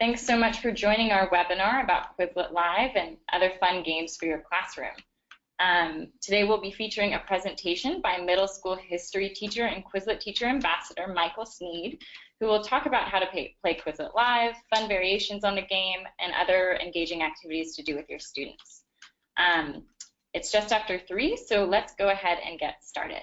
Thanks so much for joining our webinar about Quizlet Live and other fun games for your classroom. Today we'll be featuring a presentation by middle school history teacher and Quizlet Teacher Ambassador Michael Snead, who will talk about how to play Quizlet Live, fun variations on the game, and other engaging activities to do with your students. It's just after 3, so let's go ahead and get started.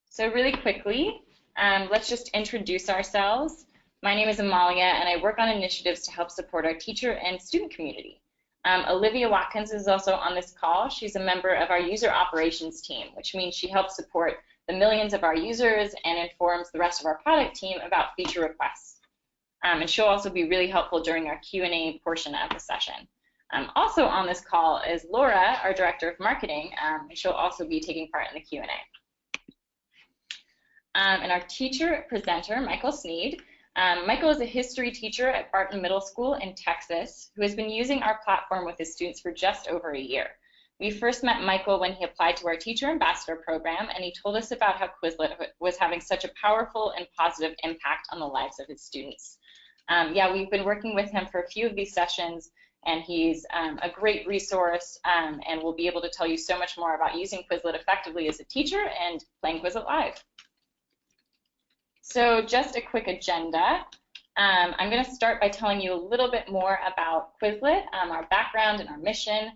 So really quickly, let's just introduce ourselves. My name is Amalia, and I work on initiatives to help support our teacher and student community. Amalia Watkins is also on this call. She's a member of our user operations team, which means she helps support the millions of our users and informs the rest of our product team about feature requests. And she'll also be really helpful during our Q&A portion of the session. Also on this call is Laura, our Director of Marketing, and she'll also be taking part in the Q&A. And our teacher presenter, Michael Snead. Michael is a history teacher at Barton Middle School in Texas who has been using our platform with his students for just over a year. We first met Michael when he applied to our Teacher Ambassador program, and he told us about how Quizlet was having such a powerful and positive impact on the lives of his students. Yeah, we've been working with him for a few of these sessions, and he's a great resource and will be able to tell you so much more about using Quizlet effectively as a teacher and playing Quizlet Live. So just a quick agenda. I'm going to start by telling you a little bit more about Quizlet, our background and our mission.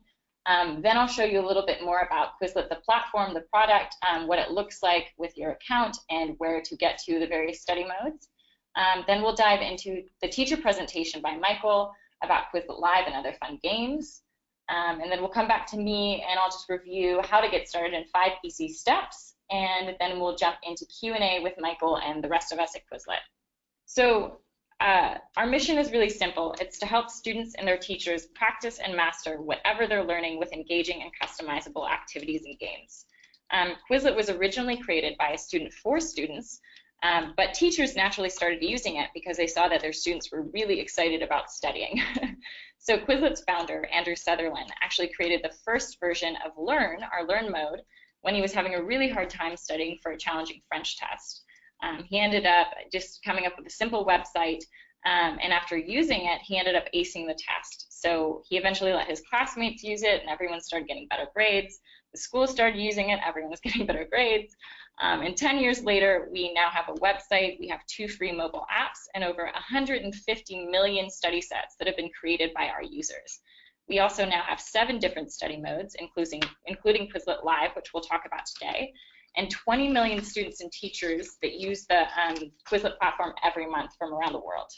Then I'll show you a little bit more about Quizlet, the platform, the product, what it looks like with your account, and where to get to the various study modes. Then we'll dive into the teacher presentation by Michael about Quizlet Live and other fun games. And then we'll come back to me, and I'll just review how to get started in 5 easy steps. And then we'll jump into Q&A with Michael and the rest of us at Quizlet. So our mission is really simple. It's to help students and their teachers practice and master whatever they're learning with engaging and customizable activities and games. Quizlet was originally created by a student for students, but teachers naturally started using it because they saw that their students were really excited about studying. So Quizlet's founder, Andrew Sutherland, actually created the first version of Learn, our Learn mode, when he was having a really hard time studying for a challenging French test. He ended up just coming up with a simple website, and after using it, he ended up acing the test. So he eventually let his classmates use it, and everyone started getting better grades. The school started using it, everyone was getting better grades. And 10 years later, we now have a website, we have 2 free mobile apps, and over 150 million study sets that have been created by our users. We also now have 7 different study modes, including Quizlet Live, which we'll talk about today, and 20 million students and teachers that use the Quizlet platform every month from around the world.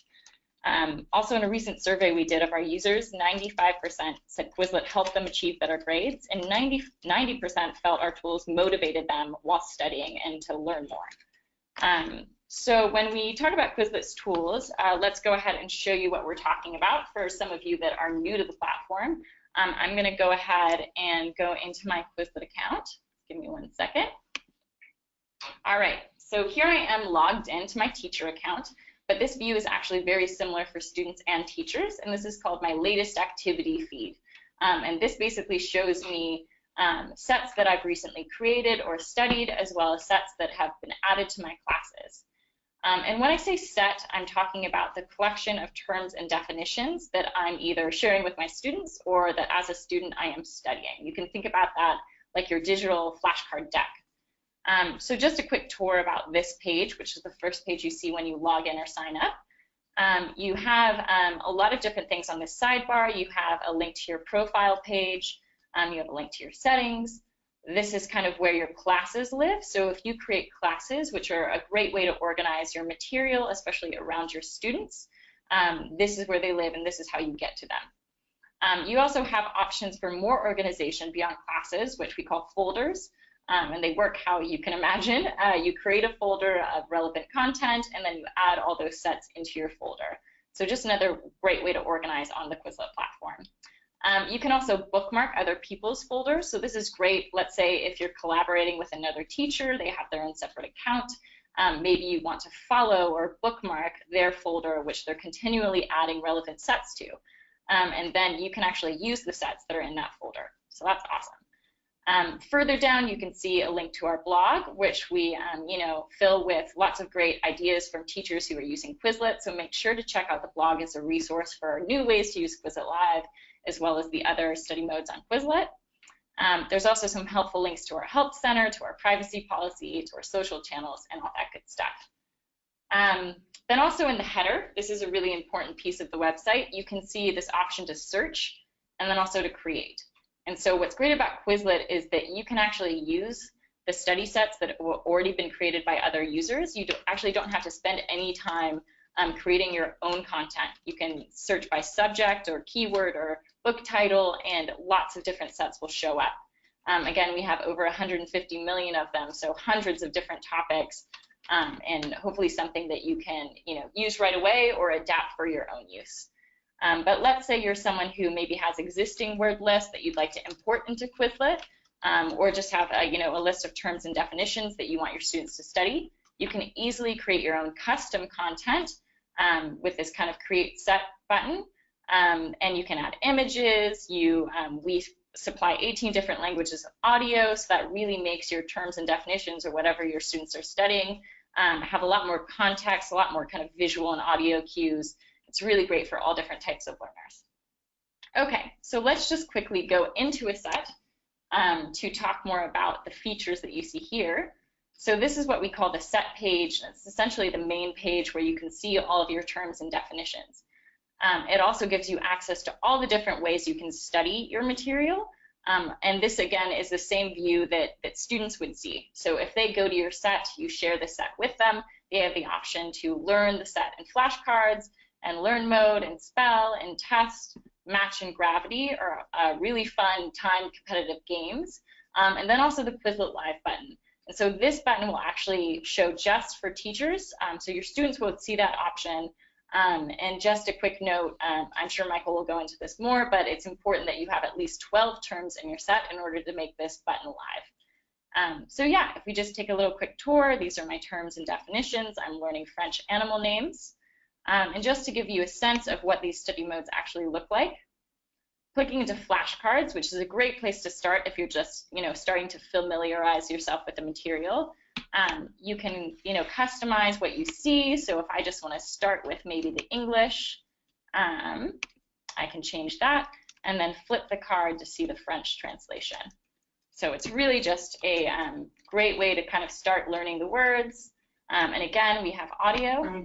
Also, in a recent survey we did of our users, 95% said Quizlet helped them achieve better grades, and 90% felt our tools motivated them while studying and to learn more. So when we talk about Quizlet's tools, let's go ahead and show you what we're talking about for some of you that are new to the platform. I'm going to go ahead and go into my Quizlet account. Give me 1 second. All right, so here I am logged into my teacher account, but this view is actually very similar for students and teachers, and this is called my latest activity feed. And this basically shows me sets that I've recently created or studied, as well as sets that have been added to my classes. And when I say set, I'm talking about the collection of terms and definitions that I'm either sharing with my students or that as a student I am studying. You can think about that like your digital flashcard deck. So just a quick tour about this page, which is the first page you see when you log in or sign up. You have a lot of different things on this sidebar. You have a link to your profile page. You have a link to your settings. This is kind of where your classes live. So if you create classes, which are a great way to organize your material, especially around your students, this is where they live and this is how you get to them. You also have options for more organization beyond classes, which we call folders, and they work how you can imagine. You create a folder of relevant content and then you add all those sets into your folder. So just another great way to organize on the Quizlet platform. You can also bookmark other people's folders. So this is great. Let's say if you're collaborating with another teacher, they have their own separate account. Maybe you want to follow or bookmark their folder, which they're continually adding relevant sets to. And then you can actually use the sets that are in that folder. So that's awesome. Further down, you can see a link to our blog, which we, fill with lots of great ideas from teachers who are using Quizlet. So make sure to check out the blog as a resource for new ways to use Quizlet Live, as well as the other study modes on Quizlet. There's also some helpful links to our help center, to our privacy policy, to our social channels, and all that good stuff. Then also in the header, this is a really important piece of the website. You can see this option to search and then also to create. And so what's great about Quizlet is that you can actually use the study sets that have already been created by other users. You actually don't have to spend any time creating your own content. You can search by subject or keyword or book title, and lots of different sets will show up. Again, we have over 150 million of them, so hundreds of different topics, and hopefully something that you can use right away or adapt for your own use. But let's say you're someone who maybe has existing word lists that you'd like to import into Quizlet, or just have a list of terms and definitions that you want your students to study. You can easily create your own custom content with this kind of create set button, and you can add images. We supply 18 different languages of audio, so that really makes your terms and definitions or whatever your students are studying have a lot more context, a lot more kind of visual and audio cues. It's really great for all different types of learners. Okay, so let's just quickly go into a set to talk more about the features that you see here. So this is what we call the set page. It's essentially the main page where you can see all of your terms and definitions. It also gives you access to all the different ways you can study your material. And this, again, is the same view that students would see. So if they go to your set, you share the set with them. They have the option to learn the set in flashcards, and learn mode, and spell, and test, match, and gravity are really fun time competitive games. And then also the Quizlet Live button. And so this button will actually show just for teachers. So your students will see that option. And just a quick note, I'm sure Michael will go into this more, but it's important that you have at least 12 terms in your set in order to make this button live. So yeah, if we just take a little quick tour, these are my terms and definitions. I'm learning French animal names. And just to give you a sense of what these study modes actually look like, clicking into flashcards, which is a great place to start if you're just starting to familiarize yourself with the material. You can customize what you see. So if I just want to start with maybe the English, I can change that and then flip the card to see the French translation. So it's really just a great way to kind of start learning the words. And again, we have audio,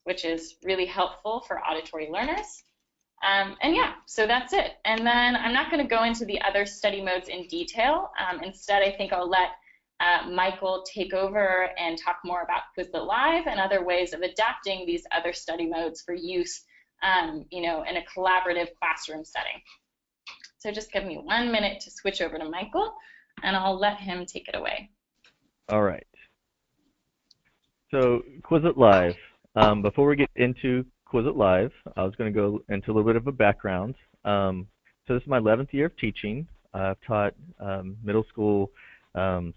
which is really helpful for auditory learners. And yeah, so that's it. And then I'm not going to go into the other study modes in detail. Instead, I think I'll let Michael take over and talk more about Quizlet Live and other ways of adapting these other study modes for use in a collaborative classroom setting. So just give me 1 minute to switch over to Michael, and I'll let him take it away. All right. So Quizlet Live. Before we get into Quizlet Live, I was going to go into a little bit of a background. So this is my 11th year of teaching. I've taught middle school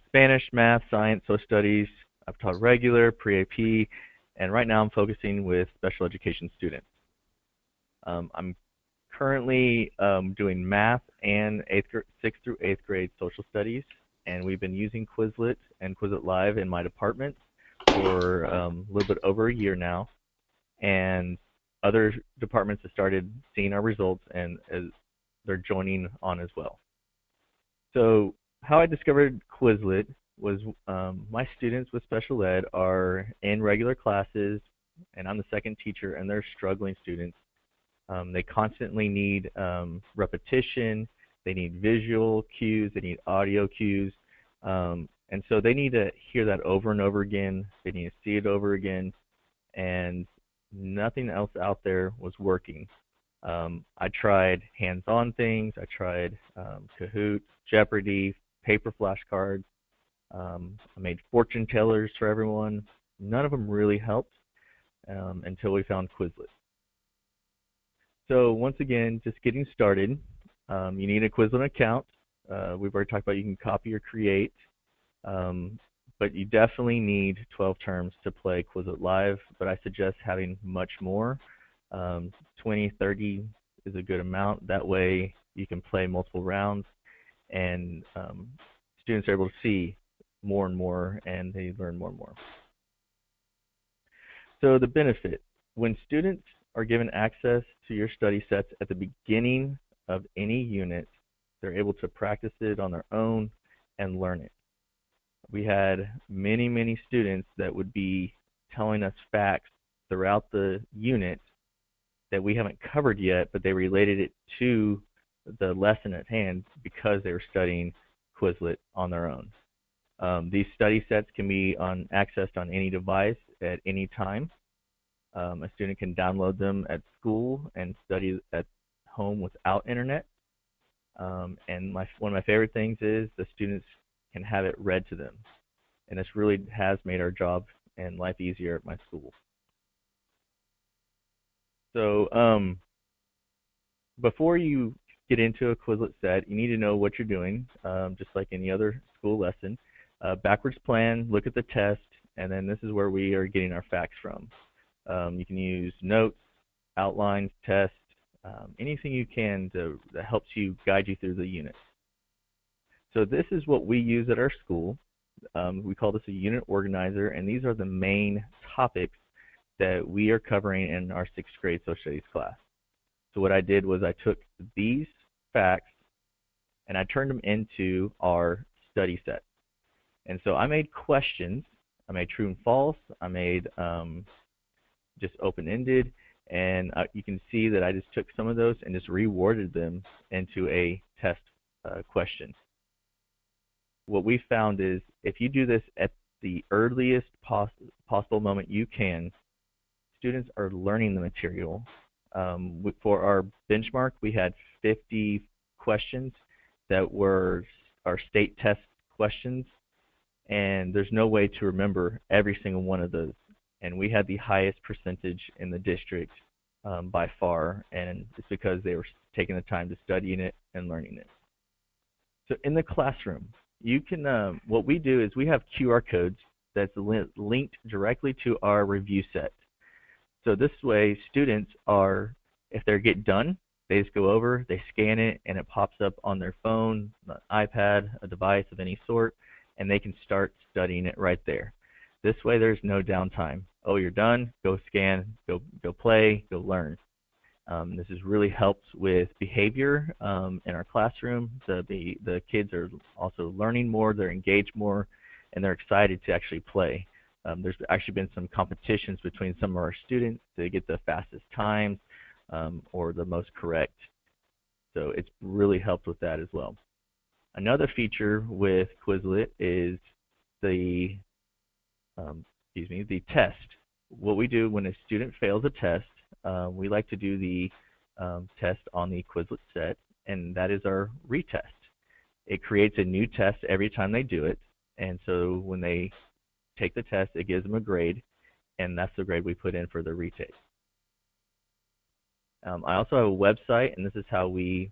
Spanish, math, science, social studies. I've taught regular, pre-AP, and right now I'm focusing with special education students. I'm currently doing math and 6th through 8th grade social studies, and we've been using Quizlet and Quizlet Live in my department for a little bit over a year now, and other departments have started seeing our results, and they're joining on as well. So how I discovered Quizlet was my students with special ed are in regular classes, and I'm the second teacher, and they're struggling students. They constantly need repetition, they need visual cues, they need audio cues, and so they need to hear that over and over again, they need to see it over again, and nothing else out there was working. I tried hands-on things, I tried Kahoot, Jeopardy, paper flashcards, I made fortune tellers for everyone. None of them really helped until we found Quizlet. So once again, just getting started, you need a Quizlet account. We've already talked about you can copy or create, but you definitely need 12 terms to play Quizlet Live, but I suggest having much more. 20, 30 is a good amount. That way you can play multiple rounds, and students are able to see more and more, and they learn more and more. So the benefit, when students are given access to your study sets at the beginning of any unit, they're able to practice it on their own and learn it. We had many, many students that would be telling us facts throughout the unit that we haven't covered yet, but they related it to the lesson at hand because they were studying Quizlet on their own. These study sets can be accessed on any device at any time. A student can download them at school and study at home without internet. And one of my favorite things is the students can have it read to them. And this really has made our job and life easier at my school. So before you get into a Quizlet set, you need to know what you're doing, just like any other school lesson. Backwards plan, look at the test, and then this is where we are getting our facts from. You can use notes, outlines, tests, anything you can that helps you guide you through the unit. So this is what we use at our school. We call this a unit organizer, and these are the main topics that we are covering in our 6th grade social studies class. So what I did was I took these facts and I turned them into our study set. And so I made questions. I made true and false. I made just open-ended. And you can see that I just took some of those and just reworded them into a test question. What we found is if you do this at the earliest possible moment you can, students are learning the material. For our benchmark, we had 50 questions that were our state test questions, and there's no way to remember every single one of those. And we had the highest percentage in the district by far, and it's because they were taking the time to studying it and learning it. So in the classroom, you can what we do is we have QR codes that's linked directly to our review set. So this way, students are, if they get done, they just go over, they scan it, and it pops up on their phone, an iPad, a device of any sort, and they can start studying it right there. This way, there's no downtime. Oh, you're done, go scan, go play, go learn. This has really helped with behavior in our classroom. The kids are also learning more, they're engaged more, and they're excited to actually play. There's actually been some competitions between some of our students to get the fastest times or the most correct. So it's really helped with that as well. Another feature with Quizlet is the test. What we do when a student fails a test, we like to do the test on the Quizlet set, and that is our retest. It creates a new test every time they do it, and so when they take the test, it gives them a grade, and that's the grade we put in for the retake. I also have a website, and this is how we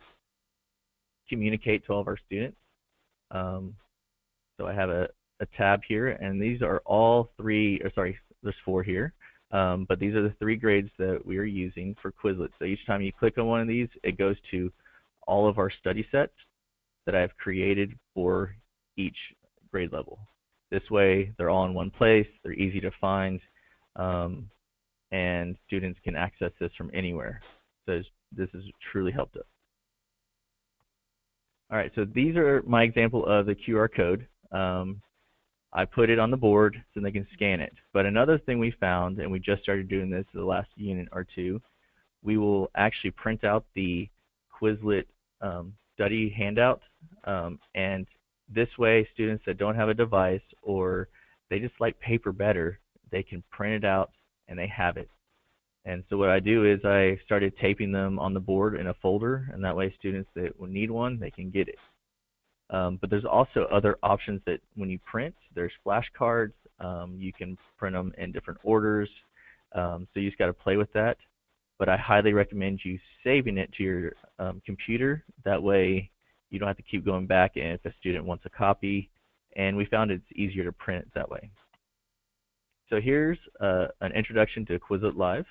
communicate to all of our students. So I have a tab here, and these are all there's 4 here, but these are the 3 grades that we are using for Quizlet. So each time you click on one of these, it goes to all of our study sets that I've created for each grade level. This way, they're all in one place, they're easy to find, and students can access this from anywhere. So this has truly helped us. All right, so these are my example of the QR code. I put it on the board so they can scan it. But another thing we found, and we just started doing this the last unit or 2, we will actually print out the Quizlet study handout, and this way students that don't have a device or they just like paper better, they can print it out and they have it. And so what I do is I started taping them on the board in a folder, and that way students that will need one, they can get it. But there's also other options that when you print, there's flashcards. You can print them in different orders. So you just got to play with that. But I highly recommend you saving it to your computer. That way you don't have to keep going back and if a student wants a copy. And we found it's easier to print that way. So here's an introduction to Quizlet Live.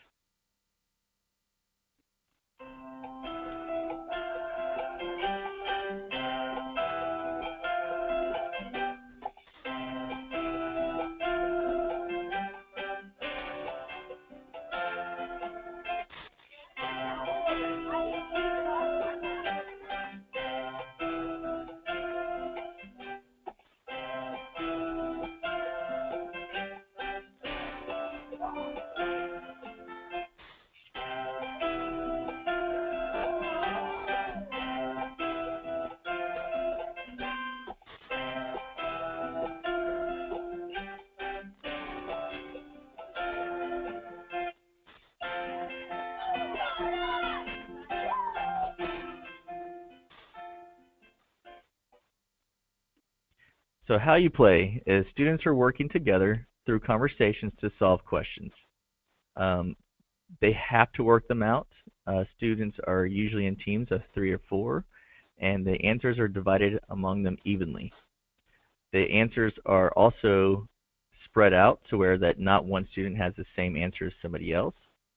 So how you play is students are working together through conversations to solve questions. Um, they have to work them out. Students are usually in teams of 3 or 4, and the answers are divided among them evenly. The answers are also spread out to where that not one student has the same answer as somebody else.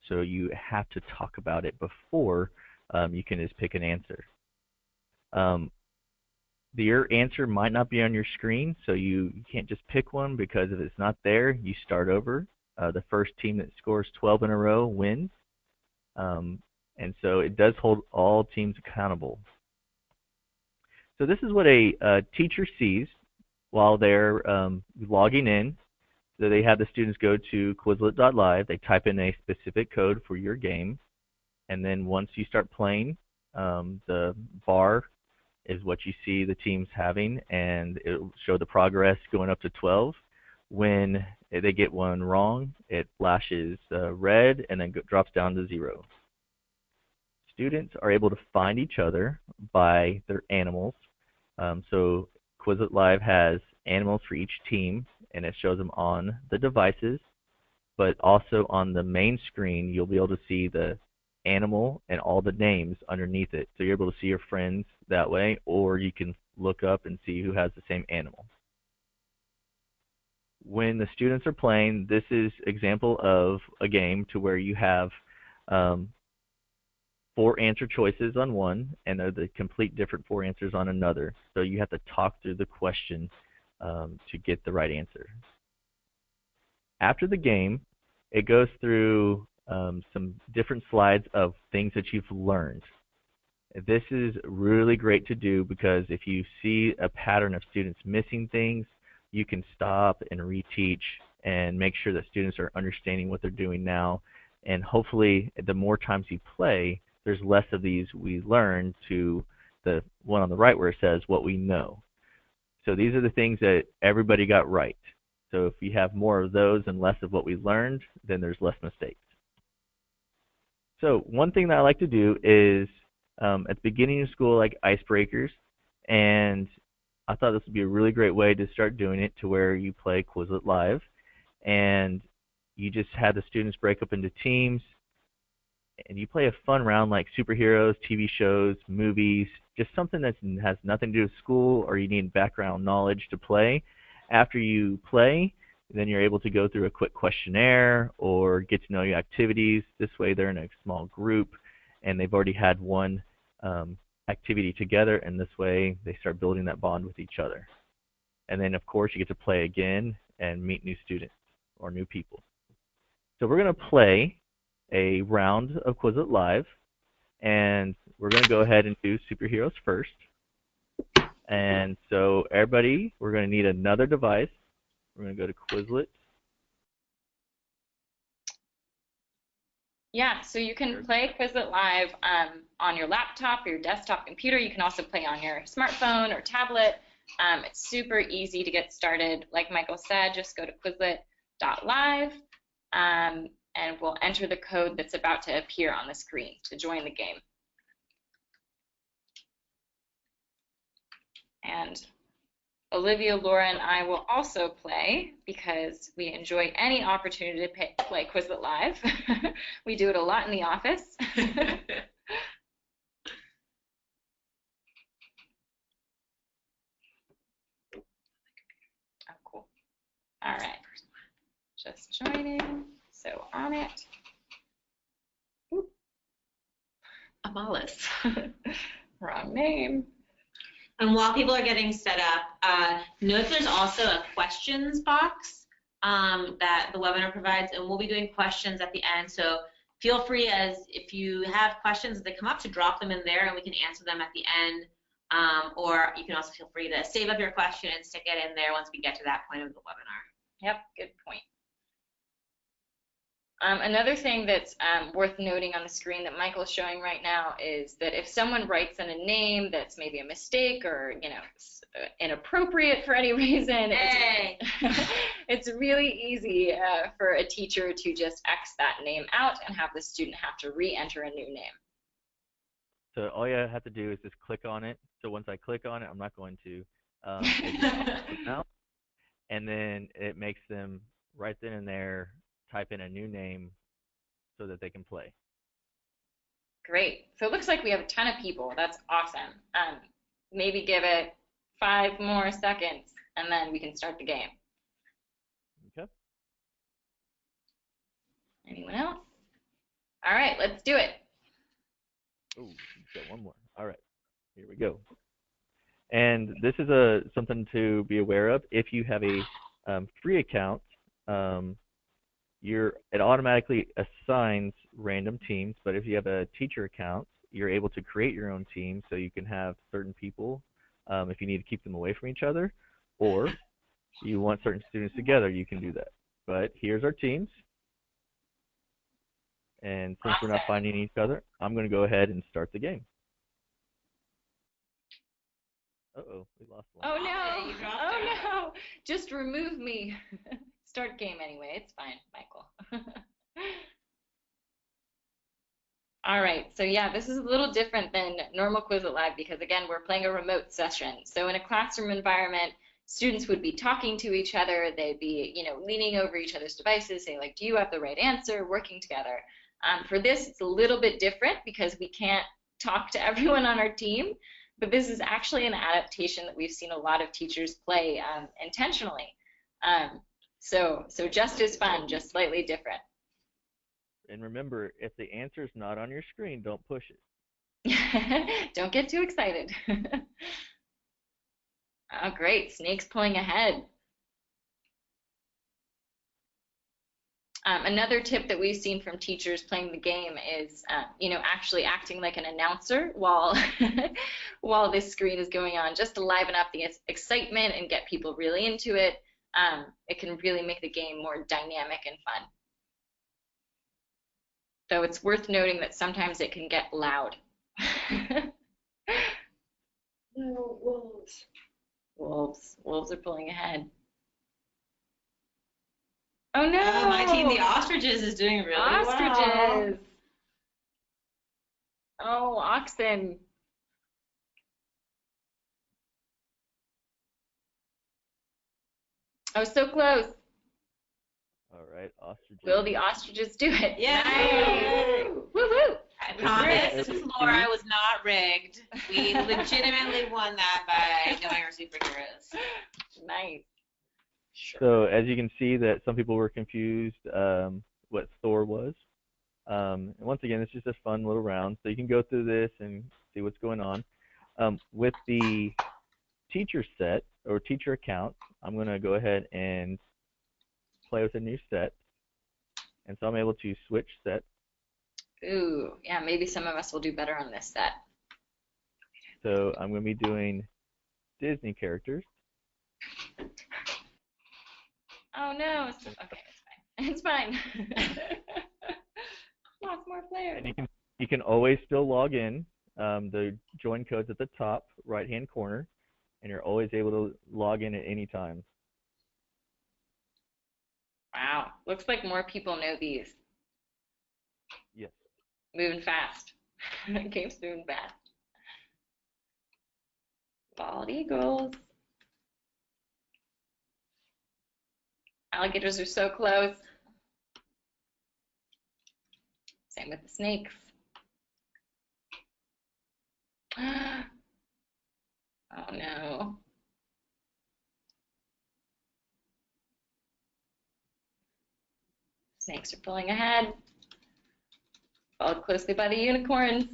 So you have to talk about it before you can just pick an answer. Um, your answer might not be on your screen, so you can't just pick one, because if it's not there, you start over. The first team that scores 12 in a row wins. And so it does hold all teams accountable. So this is what a teacher sees while they're logging in. So they have the students go to Quizlet.live. They type in a specific code for your game. And then once you start playing, the bar is what you see the teams having, and it will show the progress going up to 12. When they get one wrong, it flashes red and then drops down to 0. Students are able to find each other by their animals. So Quizlet Live has animals for each team, and it shows them on the devices, but also on the main screen you'll be able to see the animal and all the names underneath it. So you're able to see your friends that way, or you can look up and see who has the same animal. When the students are playing, this is example of a game to where you have 4 answer choices on one, and they're the complete different 4 answers on another. So you have to talk through the question to get the right answer. After the game, it goes through some different slides of things that you've learned. This is really great to do, because if you see a pattern of students missing things, you can stop and reteach and make sure that students are understanding what they're doing now. And hopefully, the more times you play, there's less of these we learn to the one on the right where it says what we know. So these are the things that everybody got right. So if you have more of those and less of what we learned, then there's less mistakes. So one thing that I like to do is at the beginning of school, like Icebreakers, and I thought this would be a really great way to start doing it, to where you play Quizlet Live, and you just have the students break up into teams, and you play a fun round like superheroes, TV shows, movies, just something that has nothing to do with school or you need background knowledge to play. After you play, then you're able to go through a quick questionnaire or get to know your activities. This way they're in a small group and they've already had one activity together, and this way they start building that bond with each other. And then of course you get to play again and meet new students or new people. So we're going to play a round of Quizlet Live, and we're going to go ahead and do superheroes first. And so everybody, we're going to need another device. We're going to go to Quizlet. Yeah, so you can play Quizlet Live on your laptop or your desktop computer. You can also play on your smartphone or tablet. It's super easy to get started. Like Michael said, just go to Quizlet.live and we'll enter the code that's about to appear on the screen to join the game. And Olivia, Laura, and I will also play, because we enjoy any opportunity to play Quizlet Live. We do it a lot in the office. Oh, cool. All right. Just joining. So on it. Oop. Amalis. Wrong name. And while people are getting set up, note there's also a questions box that the webinar provides, and we'll be doing questions at the end. So feel free, as if you have questions that come up, to drop them in there and we can answer them at the end. Or you can also feel free to save up your question and stick it in there once we get to that point of the webinar. Yep, good point. Another thing that's worth noting on the screen that Michael is showing right now is that if someone writes in a name that's maybe a mistake or, you know, inappropriate for any reason, hey. it's really easy for a teacher to just X that name out and have the student have to re-enter a new name. So all you have to do is just click on it. So once I click on it, I'm not going to They just put them out, and then it makes them right then and there type in a new name so that they can play. Great. So it looks like we have a ton of people. That's awesome. Maybe give it 5 more seconds, and then we can start the game. Okay. Anyone else? All right, let's do it. Oh, got one more. All right, here we go. And this is something to be aware of. If you have a free account, it automatically assigns random teams. But if you have a teacher account, you're able to create your own team, so you can have certain people if you need to keep them away from each other, or you want certain students together, you can do that. But here's our teams. And since we're not finding each other, I'm going to go ahead and start the game. Uh-oh, we lost one. Oh no! Oh no! Just remove me. Start game anyway. It's fine, Michael. All right, so yeah, this is a little different than normal Quizlet Live because again, we're playing a remote session. So in a classroom environment, students would be talking to each other. They'd be, leaning over each other's devices, saying like, "Do you have the right answer?" Working together. For this, it's a little bit different because we can't talk to everyone on our team. But this is actually an adaptation that we've seen a lot of teachers play intentionally. So just as fun, just slightly different. And remember, if the answer is not on your screen, don't push it. Don't get too excited. Oh, great. Snake's pulling ahead. Another tip that we've seen from teachers playing the game is, actually acting like an announcer while while this screen is going on, just to liven up the excitement and get people really into it. It can really make the game more dynamic and fun. Though it's worth noting that sometimes it can get loud. No, wolves. Wolves are pulling ahead. Oh no! My team, the ostriches, is doing really well. Ostriches! Oh, oxen. Oh, so close. All right, ostriches. Will the ostriches do it? Yeah. Nice. Woohoo! I promise, Laura, was not rigged. We legitimately won that by knowing our superheroes. Nice. So as you can see that some people were confused what Thor was. And once again, it's just a fun little round. So you can go through this and see what's going on. With the teacher set or teacher account, I'm going to go ahead and play with a new set. And so I'm able to switch sets. Ooh, yeah, maybe some of us will do better on this set. So I'm going to be doing Disney characters. Oh no, okay, it's fine. It's fine. Lots more players. And you can always still log in. The join code's at the top right-hand corner, and you're always able to log in at any time. Wow, looks like more people know these. Yes. Moving fast. Game's moving fast. Bald eagles. Alligators are so close. Same with the snakes. Oh no. Snakes are pulling ahead. Followed closely by the unicorns.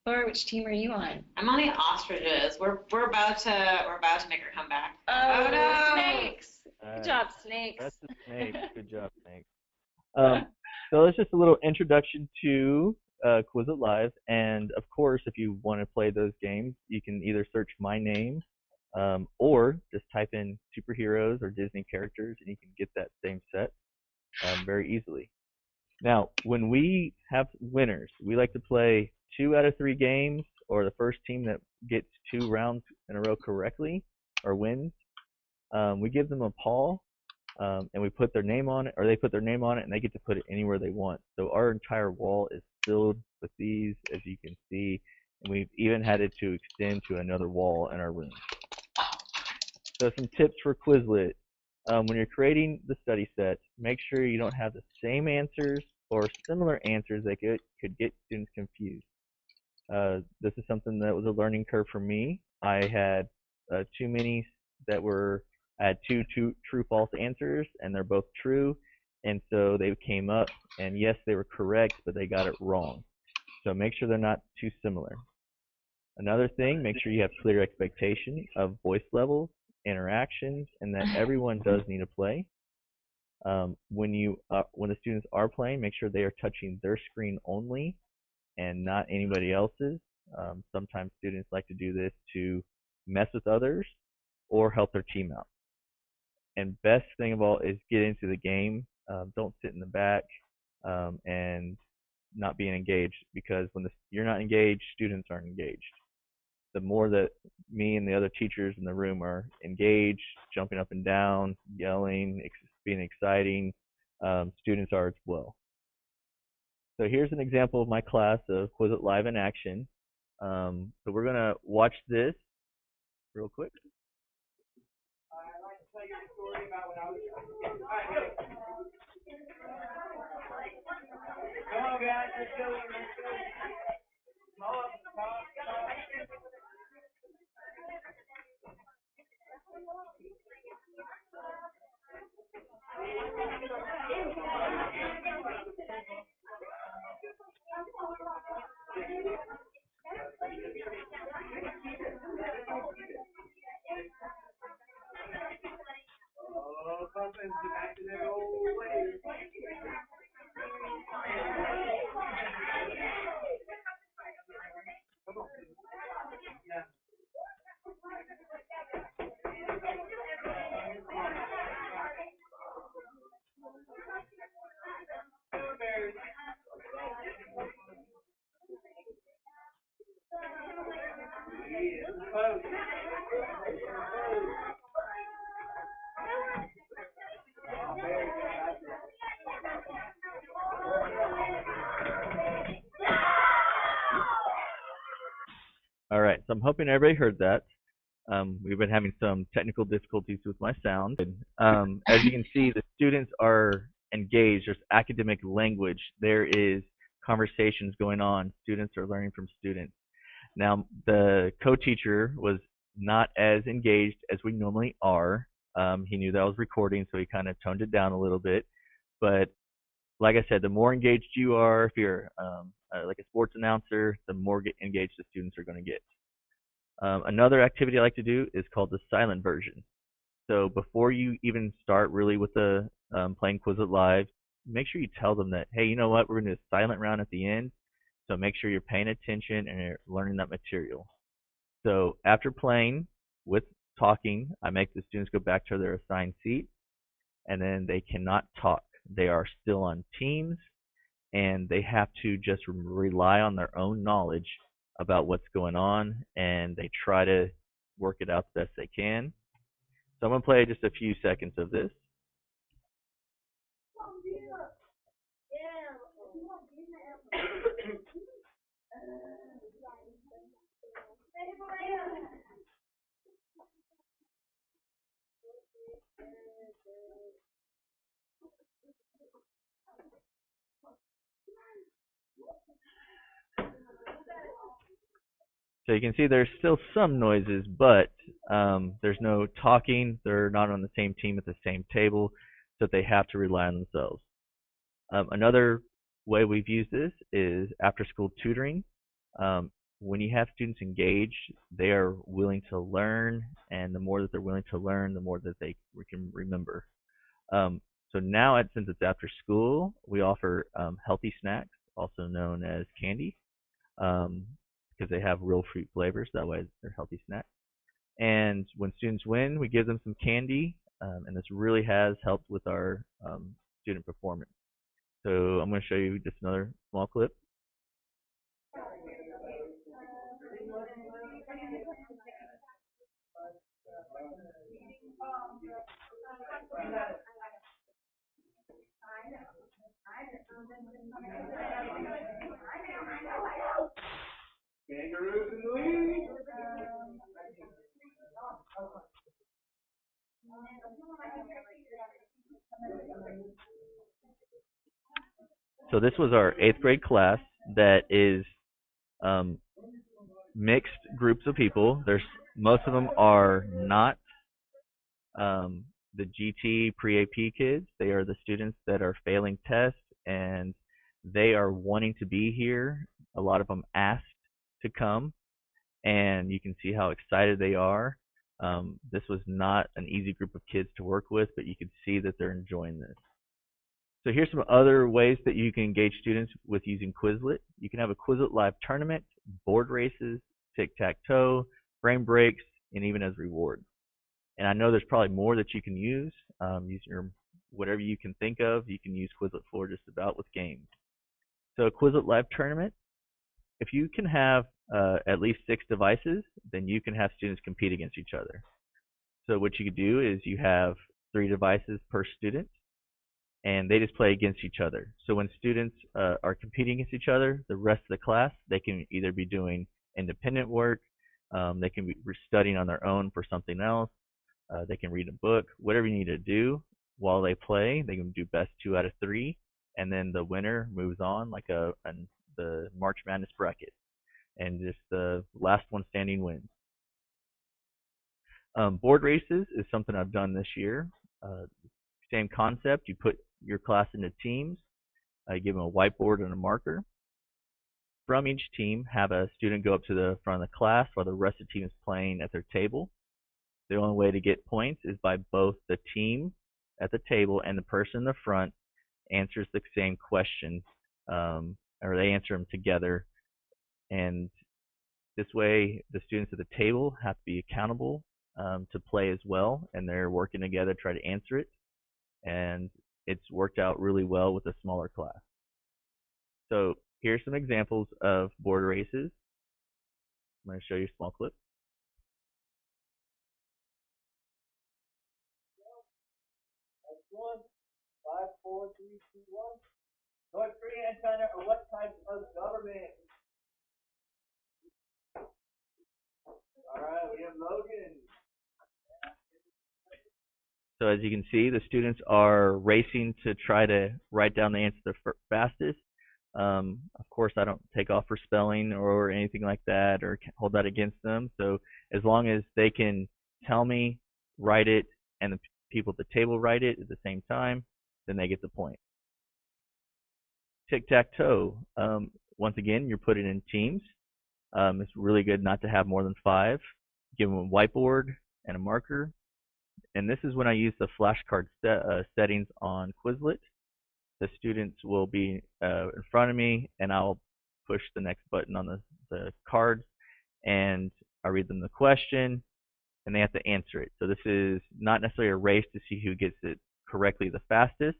Laura, which team are you on? I'm on the ostriches. We're about to make our comeback. Oh no, snakes! Good job, snakes. That's the snakes. Good job, snakes. So it's just a little introduction to Quizlet Live, and of course, if you want to play those games, you can either search my name or just type in superheroes or Disney characters, and you can get that same set very easily. Now, when we have winners, we like to play 2 out of 3 games, or the first team that gets 2 rounds in a row correctly or wins. We give them a paw, and we put their name on it, or they put their name on it, and they get to put it anywhere they want. So our entire wall is filled with these, as you can see, and we've even had it to extend to another wall in our room. So some tips for Quizlet. When you're creating the study set, make sure you don't have the same answers or similar answers that could get students confused. This is something that was a learning curve for me. I had too many that I had two true-false answers, and they're both true, and so they came up, and yes, they were correct, but they got it wrong. So make sure they're not too similar. Another thing, make sure you have clear expectation of voice levels, interactions, and that everyone does need to play. When the students are playing, make sure they are touching their screen only and not anybody else's. Sometimes students like to do this to mess with others or help their team out. And best thing of all is get into the game. Don't sit in the back and not being engaged, because when you're not engaged, students aren't engaged. The more that me and the other teachers in the room are engaged, jumping up and down, yelling, being exciting, students are as well. So here's an example of my class of Quizlet Live in action. So we're going to watch this real quick. I'd like to tell you a story about when I was young. All right, go. Come on, guys, let's go. Come on, come on, come on. Oh, something's back to that old way. Come on. Yeah. All right, so I'm hoping everybody heard that. We've been having some technical difficulties with my sound. As you can see, the students are engaged. There's academic language. There is conversations going on. Students are learning from students. Now, the co-teacher was not as engaged as we normally are. He knew that I was recording, so he kind of toned it down a little bit. But like I said, the more engaged you are, if you're like a sports announcer, the more engaged the students are going to get. Another activity I like to do is called the silent version. So before you even start really with the playing Quizlet Live, make sure you tell them that, hey, you know what, we're going to do a silent round at the end. So make sure you're paying attention and you're learning that material. So after playing with talking, I make the students go back to their assigned seat, and then they cannot talk. They are still on teams, and they have to just rely on their own knowledge about what's going on, and they try to work it out the best they can. So I'm going to play just a few seconds of this. So you can see there's still some noises, but there's no talking. They're not on the same team at the same table, so they have to rely on themselves. Another way we've used this is after-school tutoring. When you have students engaged, they are willing to learn, and the more that they're willing to learn, the more that they can remember. So now, since it's after school, we offer healthy snacks, also known as candy, because they have real fruit flavors. That way, they're healthy snacks. And when students win, we give them some candy, and this really has helped with our student performance. So I'm going to show you just another small clip. Kangaroos in the lead. So this was our 8th grade class that is mixed groups of people. Most of them are not the GT pre-AP kids. They are the students that are failing tests, and they are wanting to be here. A lot of them asked to come, and you can see how excited they are. This was not an easy group of kids to work with, but you can see that they're enjoying this. So here's some other ways that you can engage students with using Quizlet. You can have a Quizlet Live tournament, board races, Tic Tac Toe, frame breaks, and even as rewards. And I know there's probably more that you can use. Use whatever you can think of, you can use Quizlet for just about with games. So a Quizlet Live tournament, if you can have at least 6 devices, then you can have students compete against each other. So what you could do is you have 3 devices per student, and they just play against each other. So when students are competing against each other, the rest of the class, they can either be doing independent work, they can be studying on their own for something else, they can read a book, whatever you need to do while they play. They can do best 2 out of 3, and then the winner moves on like the March Madness bracket, and just the last one standing wins. Board races is something I've done this year. Same concept. You put your class into teams, give them a whiteboard and a marker. From each team, have a student go up to the front of the class while the rest of the team is playing at their table. The only way to get points is by both the team at the table and the person in the front answers the same question, or they answer them together. And this way, the students at the table have to be accountable to play as well, and they're working together to try to answer it. And it's worked out really well with a smaller class. So here's some examples of board races. I'm going to show you a small clip. That's 1, 5, 4, 3, 2, 1. North Korea and China are what types of government? All right, we have Logan. So as you can see, the students are racing to try to write down the answer the fastest. Of course, I don't take off for spelling or anything like that or hold that against them. So as long as they can tell me, write it, and the people at the table write it at the same time, then they get the point. Tic Tac Toe. Once again, you're putting in teams. It's really good not to have more than 5. Give them a whiteboard and a marker. And this is when I use the flashcard settings on Quizlet. The students will be in front of me, and I'll push the next button on the cards, and I read them the question, and they have to answer it. So this is not necessarily a race to see who gets it correctly the fastest.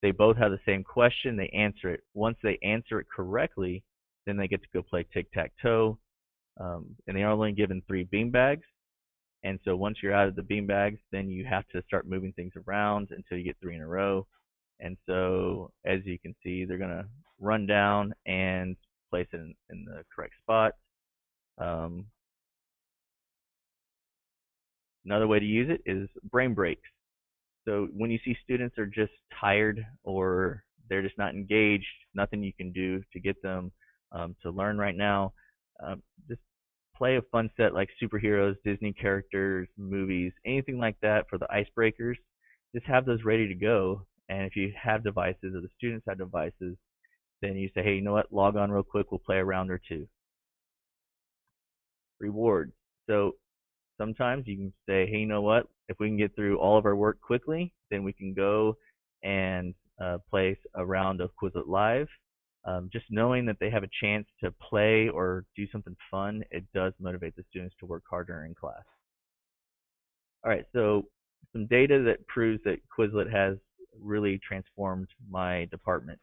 They both have the same question. They answer it. Once they answer it correctly, then they get to go play tic-tac-toe. And they are only given 3 beanbags. And so once you're out of the beanbags, then you have to start moving things around until you get 3 in a row. And so as you can see, they're going to run down and place it in the correct spot. Another way to use it is brain breaks. So when you see students are just tired or they're just not engaged, nothing you can do to get them to learn right now, just play a fun set like superheroes, Disney characters, movies, anything like that for the icebreakers. Just have those ready to go. And if you have devices or the students have devices, then you say, hey, you know what, log on real quick, we'll play a round or 2. Rewards. So sometimes you can say, hey, you know what, if we can get through all of our work quickly, then we can go and place a round of Quizlet Live. Just knowing that they have a chance to play or do something fun, it does motivate the students to work harder in class. All right, so some data that proves that Quizlet has really transformed my department.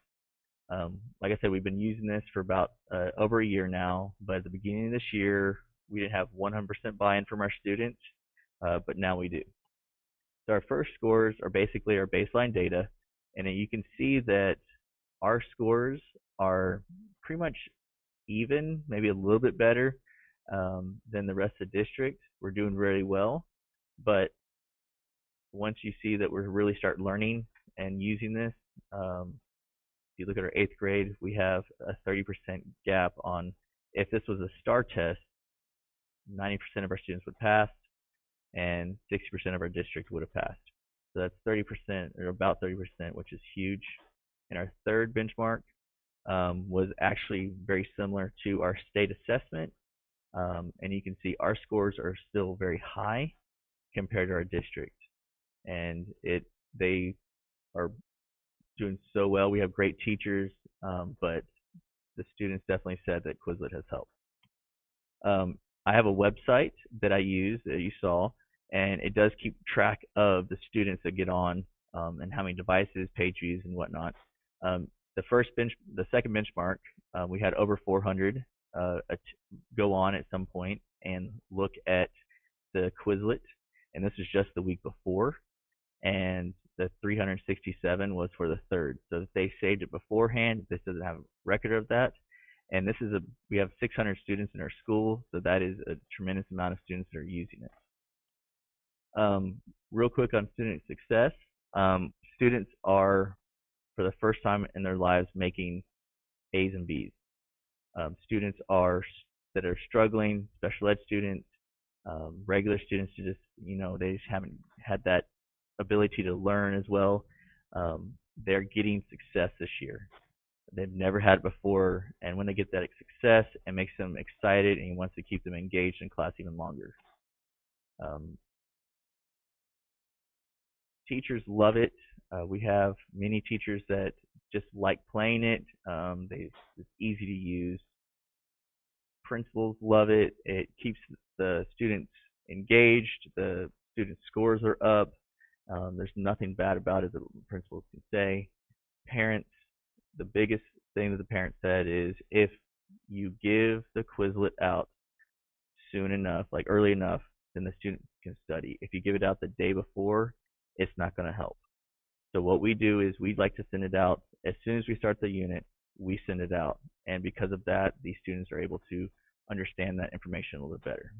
Like I said, we've been using this for about over a year now, but at the beginning of this year, we didn't have 100% buy-in from our students, but now we do. So our first scores are basically our baseline data, And you can see that our scores are pretty much even, maybe a little bit better than the rest of the district. We're doing really well, but once you see that we're really start learning and using this, if you look at our 8th grade, we have a 30% gap on, if this was a STAR test, 90% of our students would pass and 60% of our district would have passed. So that's 30%, or about 30%, which is huge. And our 3rd benchmark was actually very similar to our state assessment. And you can see our scores are still very high compared to our district. And they are doing so well. We have great teachers, but the students definitely said that Quizlet has helped. I have a website that I use that you saw, and it does keep track of the students that get on and how many devices, page views, and whatnot. The 2nd benchmark, we had over 400 go on at some point and look at the Quizlet, and this is just the week before. And the 367 was for the 3rd. So if they saved it beforehand, this doesn't have a record of that. And this is we have 600 students in our school, so that is a tremendous amount of students that are using it. Real quick on student success, students are, for the first time in their lives, making A's and B's. Students that are struggling, special ed students, regular students, they just haven't had that ability to learn as well. They're getting success this year. They've never had it before, and when they get that success, it makes them excited and wants to keep them engaged in class even longer. Teachers love it. We have many teachers that just like playing it. It's easy to use. Principals love it. It keeps the students engaged. The student scores are up. There's nothing bad about it that principals can say. Parents, the biggest thing that the parents said is, if you give the Quizlet out soon enough, like early enough, then the student can study. If you give it out the day before, it's not going to help. So what we do is we'd like to send it out as soon as we start the unit. We send it out, and because of that, these students are able to understand that information a little bit better.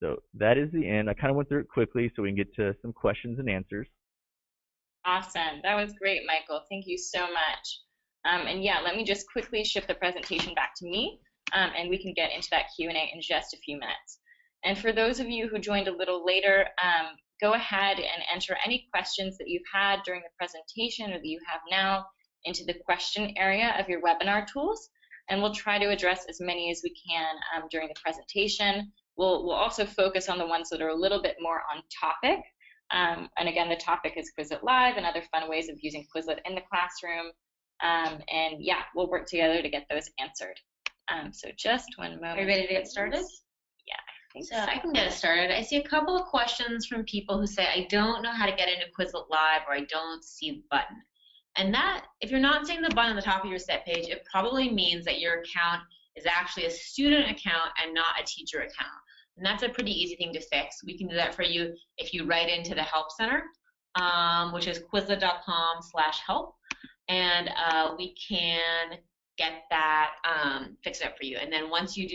So that is the end. I kind of went through it quickly so we can get to some questions and answers. Awesome. That was great, Michael. Thank you so much. And yeah, let me just quickly shift the presentation back to me, and we can get into that Q&A in just a few minutes. And for those of you who joined a little later, go ahead and enter any questions that you've had during the presentation or that you have now into the question area of your webinar tools, and we'll try to address as many as we can during the presentation. We'll also focus on the ones that are a little bit more on topic. And again, the topic is Quizlet Live and other fun ways of using Quizlet in the classroom. And yeah, we'll work together to get those answered. So just one moment. Are you ready to get started? Yeah, I think so. I can get it started. I see a couple of questions from people who say, I don't know how to get into Quizlet Live, or I don't see the button. And that, if you're not seeing the button on the top of your set page, it probably means that your account is actually a student account and not a teacher account. And that's a pretty easy thing to fix. We can do that for you if you write into the Help Center, which is quizlet.com/help, and we can get that fixed up for you. And then once you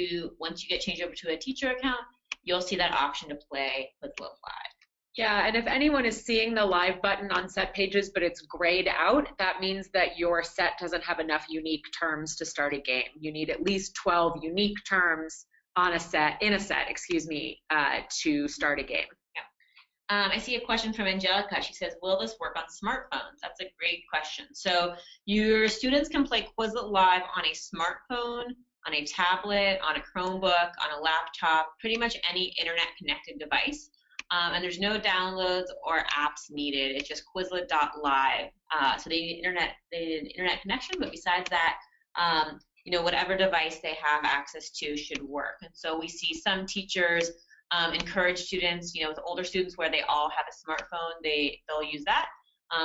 get changed over to a teacher account, you'll see that option to play Quizlet Live. Yeah, and if anyone is seeing the live button on set pages but it's grayed out, that means that your set doesn't have enough unique terms to start a game. You need at least 12 unique terms on a set, to start a game. Yeah. I see a question from Angelica. She says, will this work on smartphones? That's a great question. So your students can play Quizlet Live on a smartphone, on a tablet, on a Chromebook, on a laptop, pretty much any internet connected device. And there's no downloads or apps needed. It's just Quizlet.live. So they need an internet connection, but besides that, whatever device they have access to should work. And so we see some teachers encourage students, with older students where they all have a smartphone, they'll use that.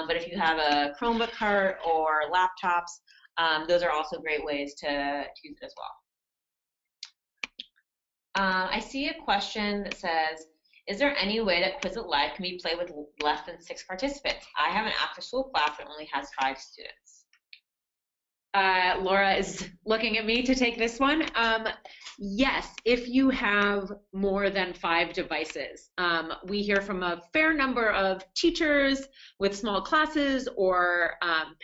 But if you have a Chromebook cart or laptops, those are also great ways to use it as well. I see a question that says, Is there any way that Quizlet Live can be played with less than 6 participants? I have an after-school class that only has 5 students. Laura is looking at me to take this one. Yes, if you have more than 5 devices. We hear from a fair number of teachers with small classes or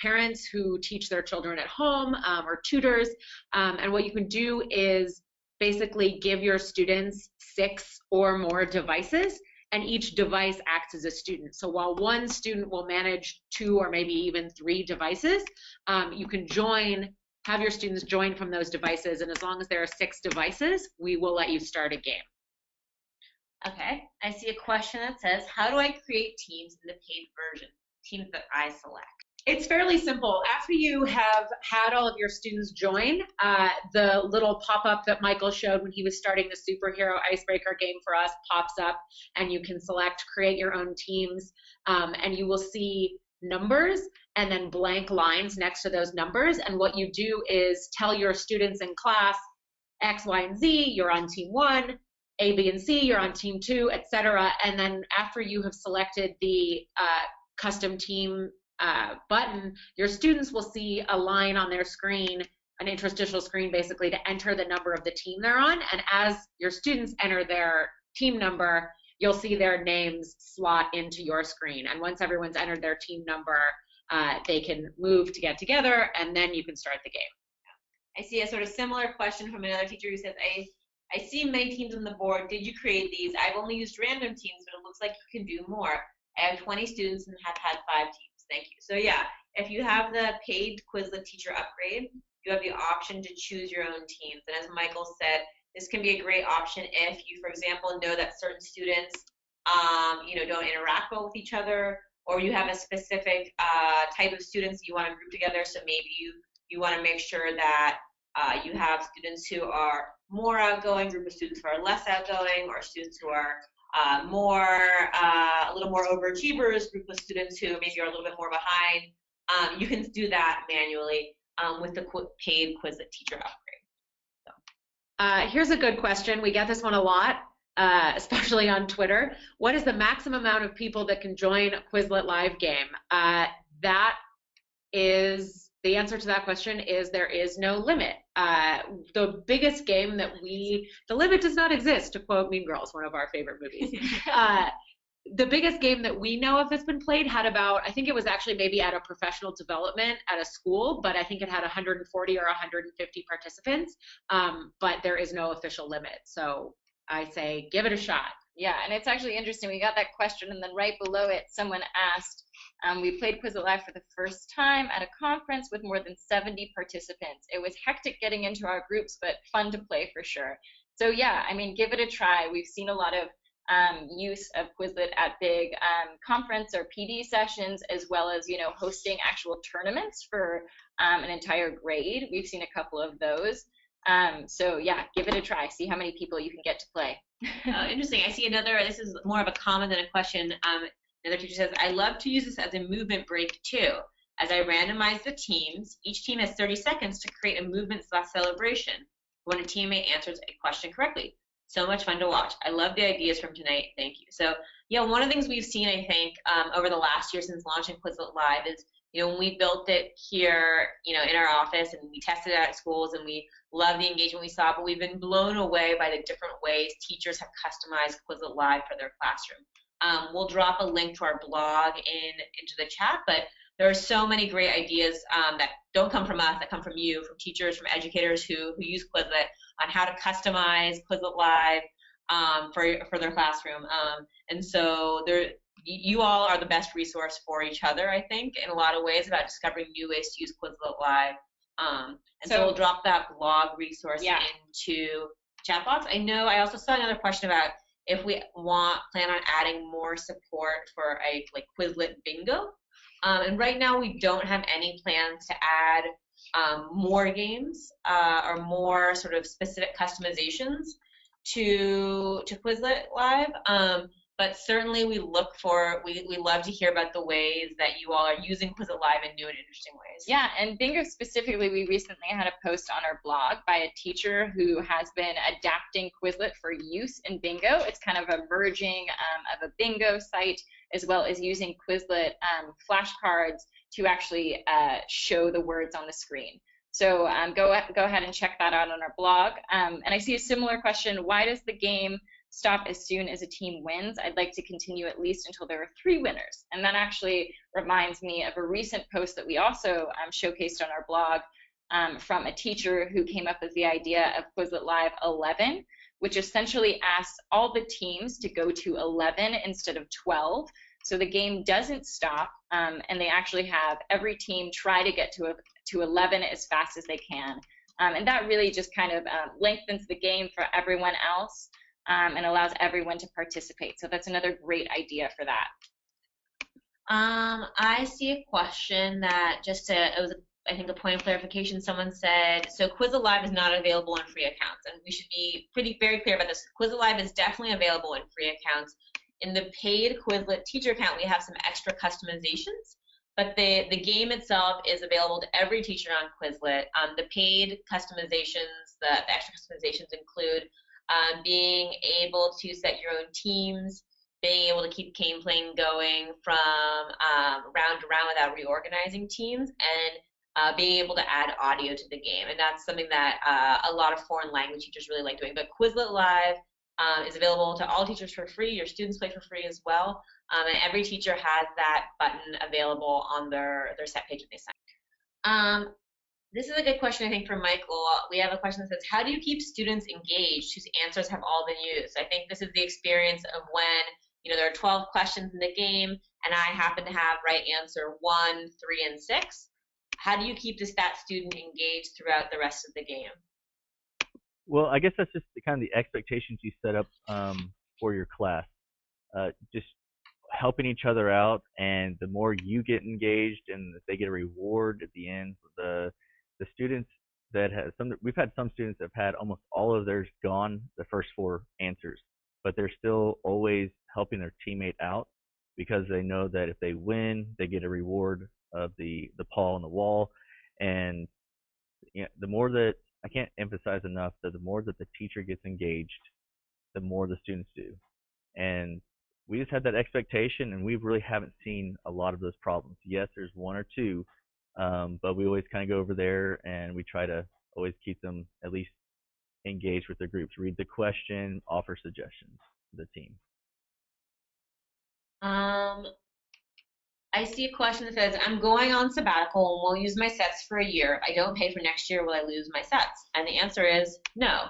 parents who teach their children at home or tutors. And what you can do is basically give your students 6 or more devices, and each device acts as a student. So while one student will manage 2 or maybe even 3 devices, you can have your students join from those devices, and as long as there are 6 devices, we will let you start a game. Okay, I see a question that says, how do I create teams in the paid version, teams that I select? It's fairly simple. After you have had all of your students join, the little pop-up that Michael showed when he was starting the superhero icebreaker game for us pops up, and you can select create your own teams, and you will see numbers and then blank lines next to those numbers. And what you do is tell your students in class, X, Y, and Z, you're on team 1, A, B, and C, you're on team 2, etc. And then after you have selected the custom team button, your students will see a line on their screen, an interstitial screen basically, to enter the number of the team they're on. And as your students enter their team number, you'll see their names slot into your screen. And once everyone's entered their team number, they can move to get together, and then you can start the game. I see a sort of similar question from another teacher who says, I see many teams on the board. Did you create these? I've only used random teams, but it looks like you can do more. I have 20 students and have had 5 teams. Thank you. So yeah, if you have the paid Quizlet Teacher upgrade, you have the option to choose your own teams. And as Michael said, this can be a great option if you, for example, know that certain students, don't interact well with each other, or you have a specific type of students you want to group together. So maybe you want to make sure that you have students who are more outgoing, group of students who are less outgoing, or students who are a little more overachievers, group of students who maybe are a little bit more behind. You can do that manually with the paid Quizlet Teacher upgrade. So. Here's a good question. We get this one a lot, especially on Twitter. What is the maximum amount of people that can join a Quizlet Live game? The answer to that question is there is no limit. The biggest game the limit does not exist, to quote Mean Girls, one of our favorite movies. The biggest game that we know of that's been played had about, I think it was actually maybe at a professional development at a school, but I think it had 140 or 150 participants, but there is no official limit. So I say give it a shot. Yeah, and it's actually interesting. We got that question, and then right below it, someone asked, we played Quizlet Live for the first time at a conference with more than 70 participants. It was hectic getting into our groups, but fun to play for sure. So yeah, I mean, give it a try. We've seen a lot of use of Quizlet at big conference or PD sessions, as well as, hosting actual tournaments for an entire grade. We've seen a couple of those. So yeah, give it a try. See how many people you can get to play. Interesting. I see another, this is more of a comment than a question. Another teacher says, I love to use this as a movement break too. As I randomize the teams, each team has 30 seconds to create a movement/celebration when a teammate answers a question correctly. So much fun to watch. I love the ideas from tonight. Thank you. So yeah, one of the things we've seen, I think, over the last year since launching Quizlet Live is, when we built it here, in our office, and we tested it at schools, and we love the engagement we saw, but we've been blown away by the different ways teachers have customized Quizlet Live for their classroom. We'll drop a link to our blog into the chat, but there are so many great ideas that don't come from us, that come from you, from teachers, from educators who use Quizlet on how to customize Quizlet Live for their classroom. And so you all are the best resource for each other, I think, in a lot of ways about discovering new ways to use Quizlet Live. And so we'll drop that blog resource into chat box. I also saw another question about if we plan on adding more support for a Quizlet Bingo. And right now we don't have any plans to add more games or more sort of specific customizations to Quizlet Live. but certainly we love to hear about the ways that you all are using Quizlet Live in new and interesting ways. Yeah, and Bingo specifically, we recently had a post on our blog by a teacher who has been adapting Quizlet for use in Bingo. It's kind of a merging of a Bingo site as well as using Quizlet flashcards to actually show the words on the screen. So go ahead and check that out on our blog. And I see a similar question, why does the game stop as soon as a team wins? I'd like to continue at least until there are 3 winners. And that actually reminds me of a recent post that we also showcased on our blog from a teacher who came up with the idea of Quizlet Live 11, which essentially asks all the teams to go to 11 instead of 12. So the game doesn't stop, and they actually have every team try to get to 11 as fast as they can. And that really just kind of lengthens the game for everyone else. And allows everyone to participate. So that's another great idea for that. I see a question that it was, I think, a point of clarification. Someone said, so Quizlet Live is not available in free accounts. And we should be very clear about this. Quizlet Live is definitely available in free accounts. In the paid Quizlet Teacher account, we have some extra customizations. But the game itself is available to every teacher on Quizlet. The paid customizations, the extra customizations include being able to set your own teams, being able to keep gameplay going from round to round without reorganizing teams, and being able to add audio to the game. And that's something that a lot of foreign language teachers really like doing. But Quizlet Live is available to all teachers for free. Your students play for free as well. And every teacher has that button available on their set page when they sign. This is a good question, I think, for Michael. We have a question that says, how do you keep students engaged whose answers have all been used? I think this is the experience of when, there are 12 questions in the game, and I happen to have right answer 1, 3, and 6. How do you keep that student engaged throughout the rest of the game? Well, I guess that's just kind of the expectations you set up for your class. Just helping each other out, and the more you get engaged and they get a reward at the end, the students that we've had some students that have had almost all of theirs gone the first 4 answers, but they're still always helping their teammate out because they know that if they win, they get a reward of the paw on the wall. And the more that, I can't emphasize enough that the more that the teacher gets engaged, the more the students do. And we just had that expectation, and we really haven't seen a lot of those problems. Yes, there's 1 or 2, but we always kind of go over there and we try to always keep them at least engaged with their groups, read the question, offer suggestions to the team. I see a question that says, I'm going on sabbatical and will use my sets for a year. If I don't pay for next year, will I lose my sets? And the answer is no.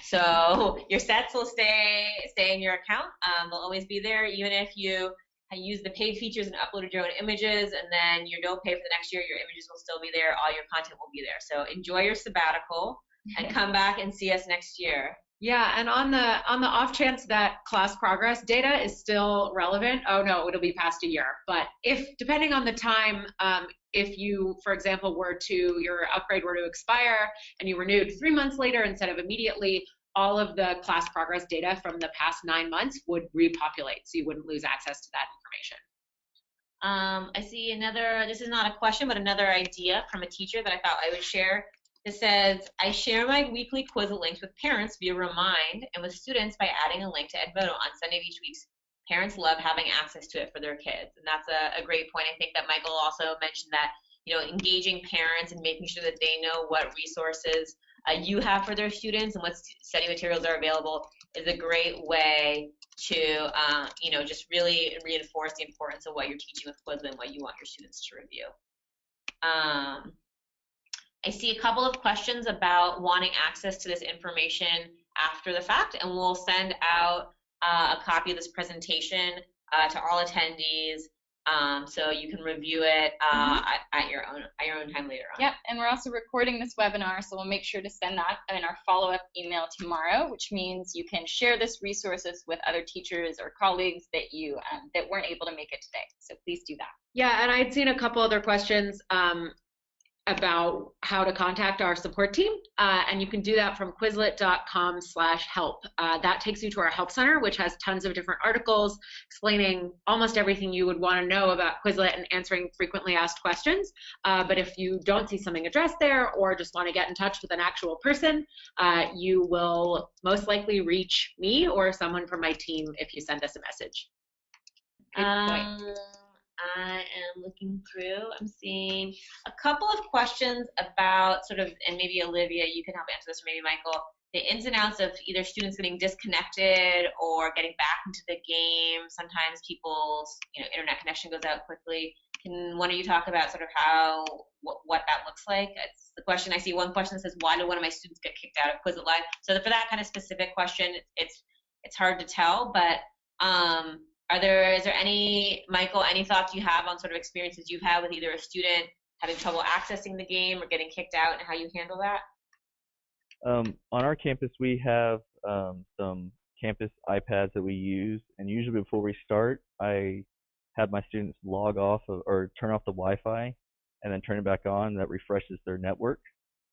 So your sets will stay in your account. They'll always be there, even if you use the paid features and uploaded your own images, and then you don't pay for the next year, your images will still be there, all your content will be there. So enjoy your sabbatical and come back and see us next year. Yeah, and on the off chance that class progress data is still relevant, oh no, it'll be past a year. But if, depending on the time, if you, for example, your upgrade were to expire and you renewed 3 months later instead of immediately, all of the class progress data from the past 9 months would repopulate, so you wouldn't lose access to that information. I see another, this is not a question, but another idea from a teacher that I thought I would share. It says, I share my weekly Quizlet links with parents via Remind and with students by adding a link to Edmodo on Sunday of each week. Parents love having access to it for their kids, and that's a great point. I think that Michael also mentioned that, engaging parents and making sure that they know what resources you have for their students and what study materials are available is a great way to, just really reinforce the importance of what you're teaching with Quizlet and what you want your students to review. I see a couple of questions about wanting access to this information after the fact, and we'll send out a copy of this presentation to all attendees so you can review it at your own time later on. Yep, and we're also recording this webinar, so we'll make sure to send that in our follow-up email tomorrow, which means you can share this resources with other teachers or colleagues that you that weren't able to make it today. So please do that. Yeah, and I'd seen a couple other questions. about how to contact our support team, and you can do that from quizlet.com/help. That takes you to our help center, which has tons of different articles explaining almost everything you would want to know about Quizlet and answering frequently asked questions. But if you don't see something addressed there or just want to get in touch with an actual person, you will most likely reach me or someone from my team if you send us a message. Good point. I am looking through. I'm seeing a couple of questions about sort of, and maybe Olivia, you can help answer this, or maybe Michael, the ins and outs of either students getting disconnected or getting back into the game. Sometimes people's internet connection goes out quickly. Can one of you talk about sort of what that looks like? It's the question. I see one question that says, why did one of my students get kicked out of Quizlet Live? So for that kind of specific question, it's hard to tell, but is there any, Michael, any thoughts you have on sort of experiences you've had with either a student having trouble accessing the game or getting kicked out, and how you handle that? On our campus, we have some campus iPads that we use, and usually before we start, I have my students log off or turn off the Wi-Fi and then turn it back on. That refreshes their network,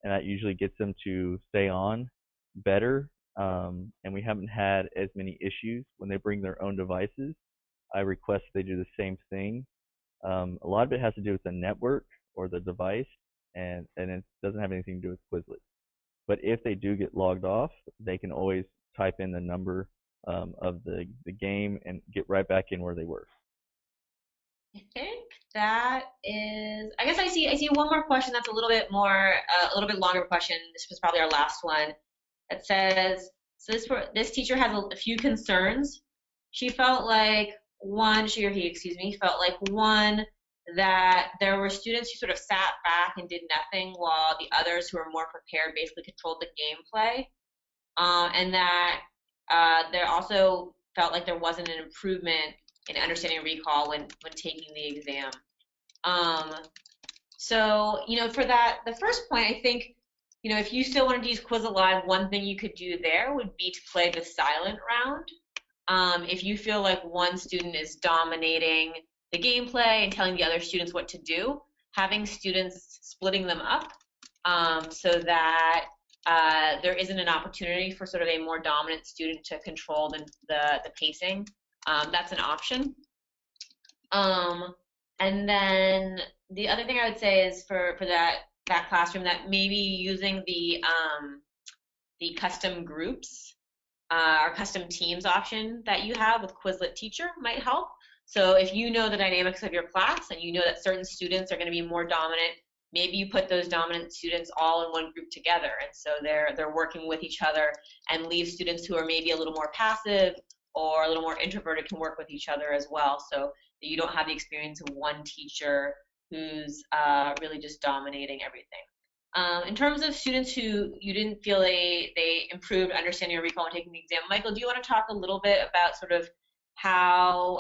and that usually gets them to stay on better. And we haven't had as many issues when they bring their own devices. I request they do the same thing. A lot of it has to do with the network or the device, and it doesn't have anything to do with Quizlet. But if they do get logged off, they can always type in the number of the game and get right back in where they were. I think that is, I guess I see one more question that's a little bit longer question. This was probably our last one. It says, so this teacher has a few concerns. She felt like she or he, felt like that there were students who sort of sat back and did nothing while the others who were more prepared basically controlled the gameplay. And that there also felt like there wasn't an improvement in understanding and recall when taking the exam. So, for that, the first point, I think, if you still wanted to use Quizlet Live, one thing you could do there would be to play the silent round. If you feel like one student is dominating the gameplay and telling the other students what to do, having students splitting them up so that there isn't an opportunity for sort of a more dominant student to control the pacing, that's an option. And then the other thing I would say is for that classroom, that maybe using the custom groups or custom teams option that you have with Quizlet Teacher might help. So if you know the dynamics of your class and you know that certain students are going to be more dominant, maybe you put those dominant students all in one group together, and so they're working with each other, and leave students who are maybe a little more passive or a little more introverted can work with each other as well, so that you don't have the experience of one teacher who's really just dominating everything. In terms of students who you didn't feel they improved understanding or recall when taking the exam, Michael, do you want to talk a little bit about sort of how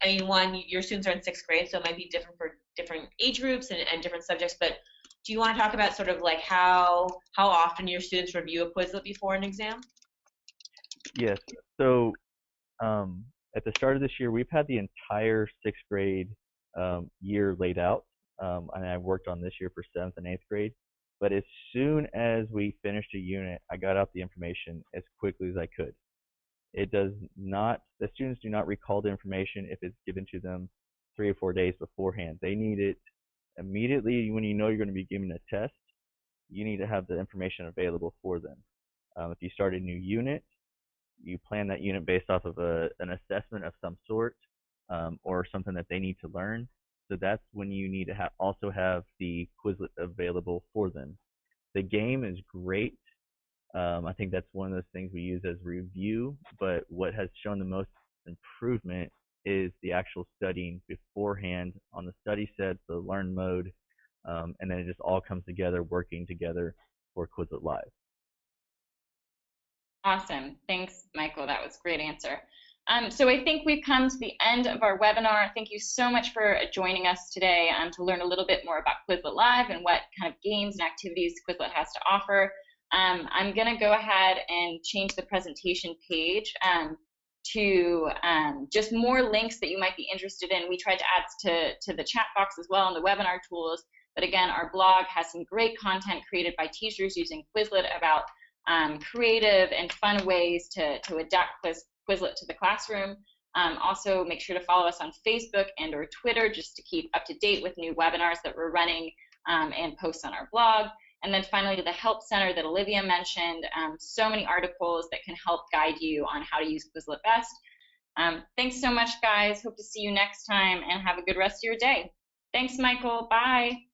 I mean, one, your students are in 6th grade, so it might be different for different age groups and different subjects, but do you want to talk about sort of like how often your students review a Quizlet before an exam? Yes. So at the start of this year, we've had the entire 6th grade year laid out, and I worked on this year for 7th and 8th grade. But as soon as we finished a unit, I got out the information as quickly as I could. The students do not recall the information if it's given to them 3 or 4 days beforehand. They need it immediately. When you know you're going to be given a test, you need to have the information available for them. If you start a new unit, you plan that unit based off of an assessment of some sort or something that they need to learn. So that's when you need to also have the Quizlet available for them. The game is great. I think that's one of those things we use as review, but what has shown the most improvement is the actual studying beforehand on the study sets, the learn mode, and then it just all comes together, working together for Quizlet Live. Awesome. Thanks, Michael. That was a great answer. So I think we've come to the end of our webinar. Thank you so much for joining us today to learn a little bit more about Quizlet Live and what kind of games and activities Quizlet has to offer. I'm going to go ahead and change the presentation page to just more links that you might be interested in. We tried to add to the chat box as well in the webinar tools But again, our blog has some great content created by teachers using Quizlet about creative and fun ways to adapt Quizlet to the classroom. Also, make sure to follow us on Facebook and or Twitter just to keep up to date with new webinars that we're running and posts on our blog. And then finally, the Help Center that Olivia mentioned, so many articles that can help guide you on how to use Quizlet best. Thanks so much, guys. Hope to see you next time, and have a good rest of your day. Thanks, Michael. Bye.